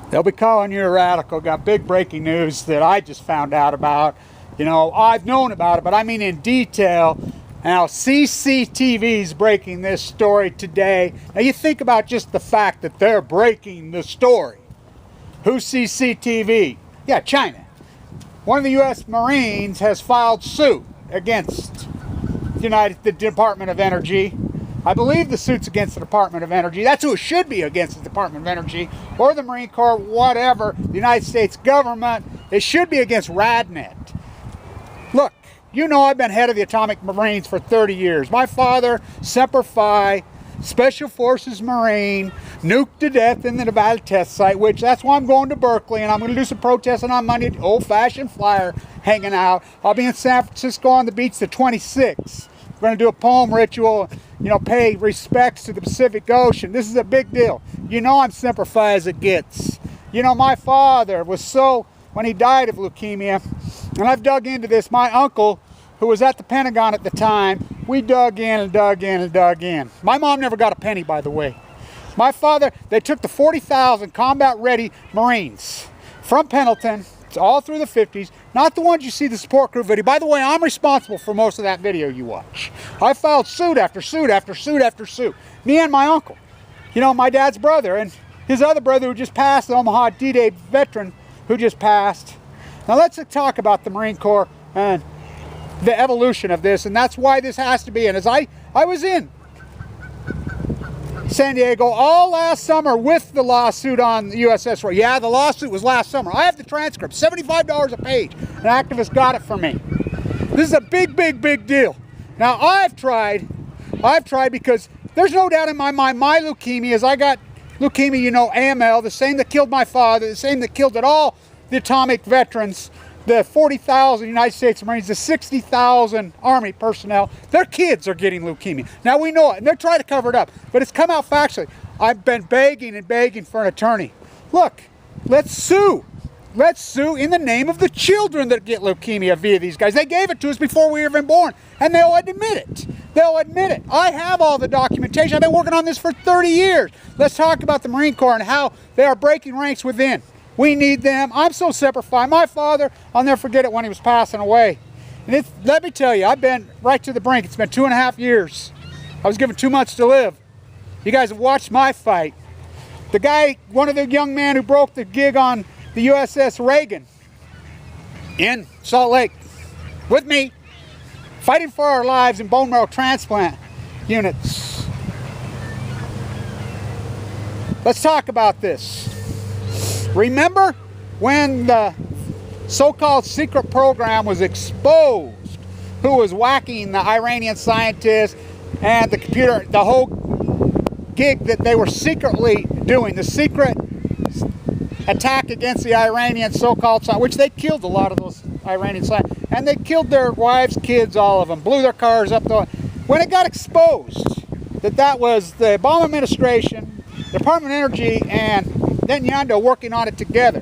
They'll be calling you a radical. Got big breaking news that I just found out about. You know, I've known about it, but I mean in detail. Now, CCTV's breaking this story today. Now, you think about just the fact that they're breaking the story. Who's CCTV? Yeah, China. One of the U.S. Marines has filed suit against the Department of Energy. I believe the suit's against the Department of Energy. That's who it should be, against the Department of Energy or the Marine Corps, whatever, the United States government. It should be against RadNet. Look, you know I've been head of the Atomic Marines for 30 years. My father, Semper Fi, Special Forces Marine, nuked to death in the Nevada test site, which that's why I'm going to Berkeley, and I'm going to do some protesting on Monday, old-fashioned flyer hanging out. I'll be in San Francisco on the beach the 26th. We're going to do a poem ritual, you know, pay respects to the Pacific Ocean. This is a big deal. You know I'm Semper Fi as it gets. You know, my father was when he died of leukemia, and I've dug into this, my uncle, who was at the Pentagon at the time, we dug in and dug in and dug in. My mom never got a penny, by the way. My father, they took the 40,000 combat-ready Marines from Pendleton all through the 50s, not the ones you see the support crew video. By the way, I'm responsible for most of that video you watch. I filed suit after suit after suit after suit. Me and my uncle, you know, my dad's brother, and his other brother who just passed, the Omaha D-Day veteran who just passed. Now let's talk about the Marine Corps and the evolution of this, and that's why this has to be. And as I was in San Diego all last summer with the lawsuit on the USS Roy. Yeah, the lawsuit was last summer. I have the transcript, $75 a page. An activist got it for me. This is a big, big, big deal. Now I've tried because there's no doubt in my mind, my leukemia is, I got leukemia, you know, AML, the same that killed my father, the same that killed all the atomic veterans, the 40,000 United States Marines, the 60,000 Army personnel, their kids are getting leukemia. Now we know it, and they're trying to cover it up, but it's come out factually. I've been begging and begging for an attorney. Look, let's sue. Let's sue in the name of the children that get leukemia via these guys. They gave it to us before we were even born, and they'll admit it. They'll admit it. I have all the documentation. I've been working on this for 30 years. Let's talk about the Marine Corps and how they are breaking ranks within. We need them. I'm so Semper Fi. My father, I'll never forget it when he was passing away. And let me tell you, I've been right to the brink. It's been 2.5 years. I was given 2 months to live. You guys have watched my fight. The guy, one of the young men who broke the gig on the USS Reagan in Salt Lake with me, fighting for our lives in bone marrow transplant units. Let's talk about this. Remember when the so-called secret program was exposed, who was whacking the Iranian scientists and the computer, the whole gig that they were secretly doing, the secret attack against the Iranian so-called scientists, which they killed a lot of those Iranian scientists, and they killed their wives, kids, all of them, blew their cars up. When it got exposed that was the Obama administration, Department of Energy, and Netanyahu working on it together.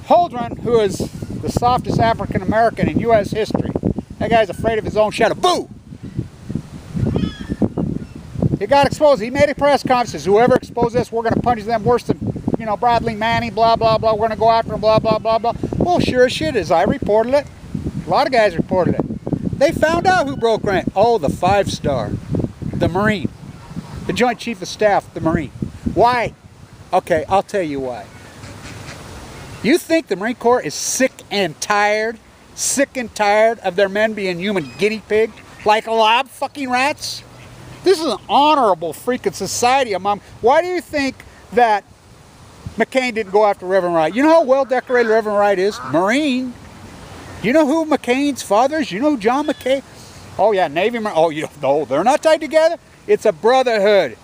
Holdren, who is the softest African American in U.S. history, that guy's afraid of his own shadow. Boo! It got exposed. He made a press conference. Says, whoever exposed this, we're going to punish them worse than, you know, Bradley Manning, blah, blah, blah. We're going to go after him, blah, blah, blah, blah. Well, sure as shit is. I reported it. A lot of guys reported it. They found out who broke rank. Oh, the 5-star, the Marine, the Joint Chief of Staff, the Marine. Why? Okay, I'll tell you why. You think the Marine Corps is sick and tired of their men being human guinea pigs like lab fucking rats? This is an honorable freaking society among. Why do you think that McCain didn't go after Reverend Wright? You know how well decorated Reverend Wright is? Marine. You know who McCain's father is? You know John McCain? Oh yeah, Navy Marine. Oh, you know, they're not tied together. It's a brotherhood.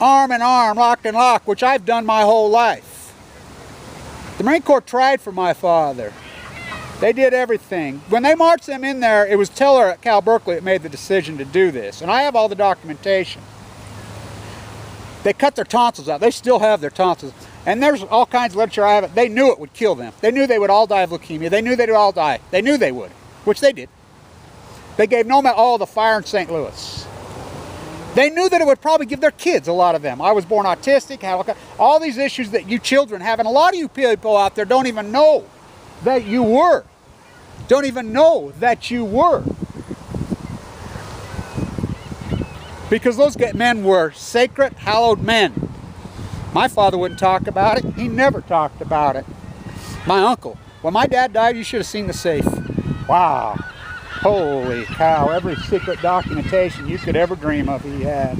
Arm in arm, lock in lock, which I've done my whole life. The Marine Corps tried for my father. They did everything. When they marched them in there, it was Tiller at Cal Berkeley that made the decision to do this. And I have all the documentation. They cut their tonsils out. They still have their tonsils. And there's all kinds of literature I have it. They knew it would kill them. They knew they would all die of leukemia. They knew they'd all die. They knew they would, which they did. They gave no matter all the fire in St. Louis. They knew that it would probably give their kids, a lot of them. I was born autistic, had all these issues that you children have, and a lot of you people out there don't even know that you were. Don't even know that you were. Because those men were sacred, hallowed men. My father wouldn't talk about it. He never talked about it. My uncle. When my dad died, you should have seen the safe. Wow. Holy cow. Every secret documentation you could ever dream of he had.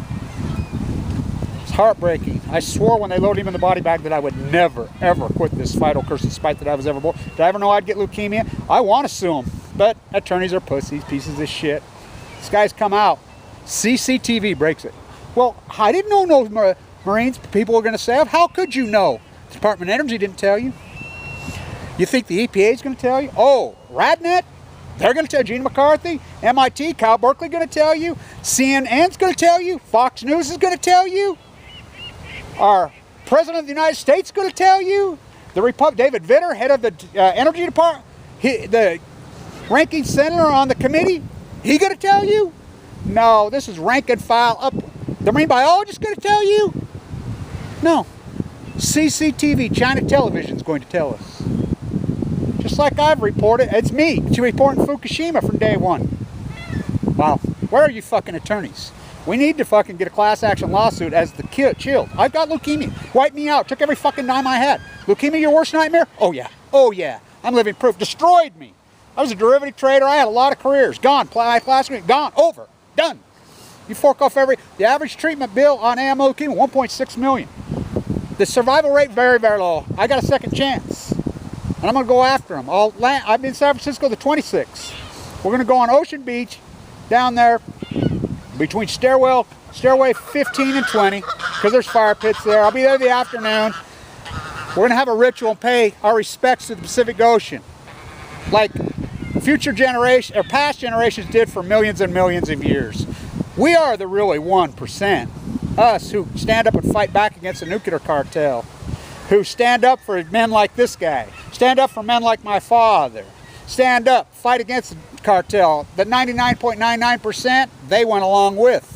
It's heartbreaking. I swore when they loaded him in the body bag that I would never, ever quit this fight, oh curse and spite that I was ever born. Did I ever know I'd get leukemia? I want to sue him. But attorneys are pussies, pieces of shit. This guy's come out. CCTV breaks it. Well, I didn't know no Marines, people were going to say, how could you know? The Department of Energy didn't tell you. You think the EPA is going to tell you? Oh, Radnet? They're going to tell you. Gina McCarthy, MIT, Cal Berkeley going to tell you. CNN's going to tell you. Fox News is going to tell you. Our President of the United States is going to tell you. David Vitter, head of the Energy Department, the ranking senator on the committee, he going to tell you? No, this is rank and file up. The marine biologist going to tell you? No. CCTV, China Television is going to tell us. Just like I've reported. It's me. It's reporting Fukushima from day one. Wow. Where are you fucking attorneys? We need to fucking get a class action lawsuit as the kid chilled. I've got leukemia. Wiped me out. Took every fucking dime I had. Leukemia your worst nightmare? Oh yeah. Oh yeah. I'm living proof. Destroyed me. I was a derivative trader. I had a lot of careers. Gone. My class gone. Over. Done. You fork off the average treatment bill on AM leukemia, 1.6 million. The survival rate, very, very low. I got a second chance. And I'm going to go after them. I've been in San Francisco the 26th. We're going to go on Ocean Beach, down there, between stairway 15 and 20, because there's fire pits there. I'll be there the afternoon. We're going to have a ritual and pay our respects to the Pacific Ocean, like future generations, or past generations did for millions and millions of years. We are the really 1%. Us who stand up and fight back against the nuclear cartel, who stand up for men like this guy, stand up for men like my father, stand up, fight against the cartel. The 99.99% they went along with.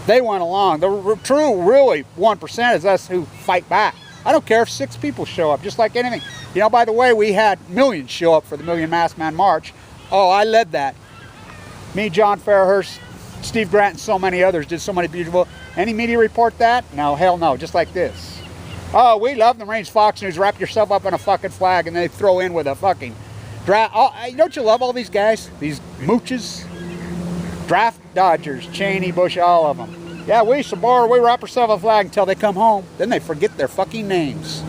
They went along. The true, really 1% is us who fight back. I don't care if 6 people show up, just like anything. You know, by the way, we had millions show up for the Million Masked Man March. Oh, I led that. Me, John Fairhurst, Steve Grant, and so many others did so many beautiful. Any media report that? No, hell no, just like this. Oh, we love the Marines. Fox News, wrap yourself up in a fucking flag and they throw in with a fucking draft. Oh, don't you love all these guys? These mooches? Draft dodgers, Cheney, Bush, all of them. Yeah, we support, we wrap ourselves in a flag until they come home. Then they forget their fucking names.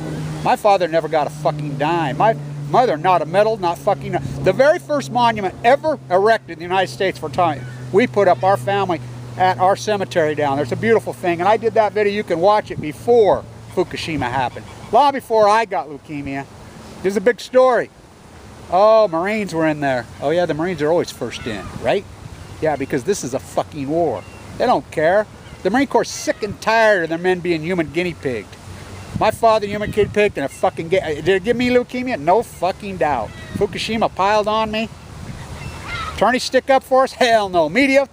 My father never got a fucking dime. My mother, not a medal, not fucking... The very first monument ever erected in the United States for time, we put up our family at our cemetery down there. It's a beautiful thing. And I did that video. You can watch it before Fukushima happened. Long before I got leukemia. There's a big story. Oh, Marines were in there. Oh yeah, the Marines are always first in, right? Yeah, because this is a fucking war. They don't care. The Marine Corps is sick and tired of their men being human guinea pigged. My father, human guinea pigged, and did it give me leukemia? No fucking doubt. Fukushima piled on me. Attorneys stick up for us? Hell no. Media,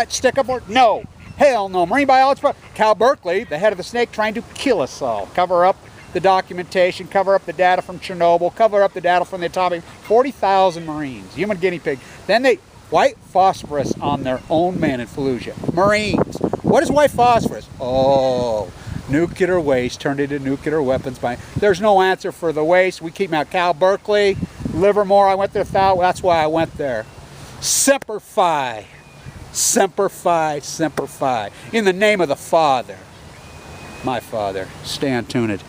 stick up for us? No. Hell no. Marine biology, Cal Berkeley, the head of the snake, trying to kill us all. Cover up the documentation, cover up the data from Chernobyl, cover up the data from the atomic. 40,000 Marines, human guinea pig. Then they white phosphorus on their own men in Fallujah. Marines. What is white phosphorus? Oh, nuclear waste turned into nuclear weapons. There's no answer for the waste. We keep them out. Cal Berkeley, Livermore, I went there. That's why I went there. Semper Fi. Semper Fi, Semper Fi. In the name of the Father. My Father. Stay tuned.